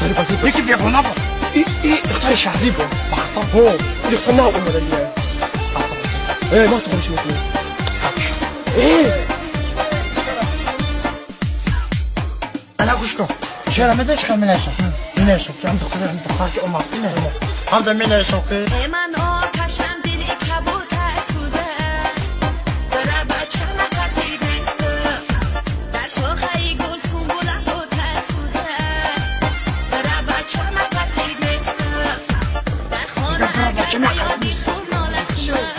اختاری بازی بود یکی بیگونه بود این اختاری شهری بود بخطا هو این اختار نه اومده دیگه ما تو خودشی میکنیم انا گوش کن چرا میده چکم مینیشم مینیشم که هم دختر که اومد اینه هم ده مینیشم که من آتشم دلی کبوت سوزه برای بچه مقتی بسته در شاخه گل سنبول بود سوزه برای بچه مقتی بسته در خانه اگر بیادی خون نالخونه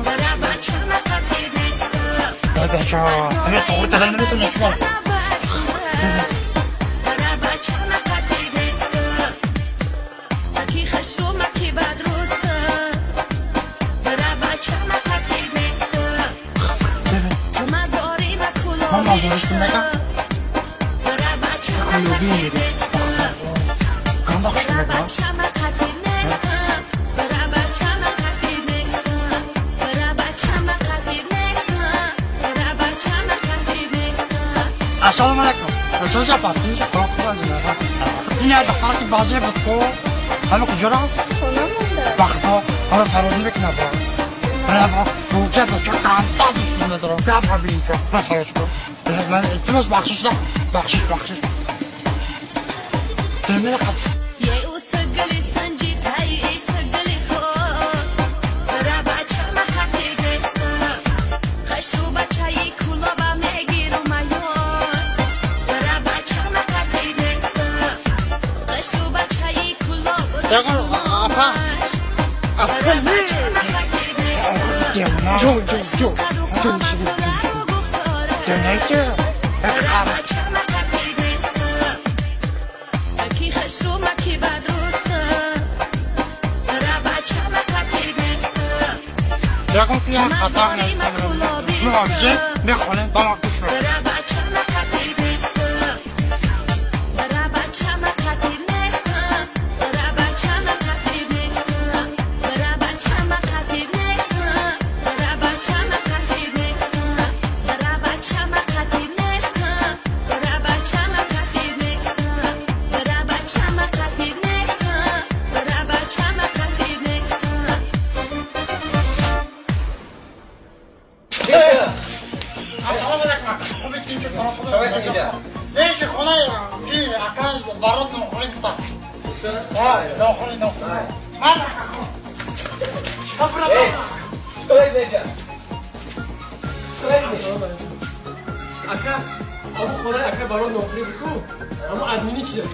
برای بچه مقتی بسته بچه همه طور دلن نمیتونه اسمه برای بچه مقتی بسته مکی خش رو مکی بد روسته برای بچه مقتی بسته تو مزاری هم مزارش کن نگم برای بچه مقتی بسته گنداخش برای نگم بچه مقتی نسته برای بچه مقتی نسته برای بچه مقتی نسته برای بچه مقتی نسته السلام علیکم اصلا شباتی کار بازی می‌کنم این دختر که بازی بود کو همه کجا رفت وقتا حالا فراری میکنه با برای روکه بچه کامتا دوست ندارم گفت ببین که بسرش کن من التماس بخشش ده بخشش دلمه خط یه او سگلی سنجی تایی ای سگلی خود برای بچه مقتی بسته خشو بچهی کلا با میگیر و میاد برای بچه مقتی بسته خشو بچهی کلا و آقا برای بچه مقتی بسته جون دلمه که برای بچه مقتی بسته مکی خش رو مکی بد روسته برای بچه مقتی بسته یکم که خطا نیست میخونه با ما کش برای بچه مقتی بسته برای بچه مقتی نسته برای بچه مقتی نسته برای بچه مقتی نسته برای بچه مقتی نسته برای بچه مقتی نسته برای بچه مقتی نسته برای بچه مقتی نسته برای بچه مقتی نسته السلام علیکم خوبی که کار دیگه خونه کی اکان برات نخوری کتا نخوری من اکا اما خونه اکا برای نوکری بکو اما ادمینی چی داری؟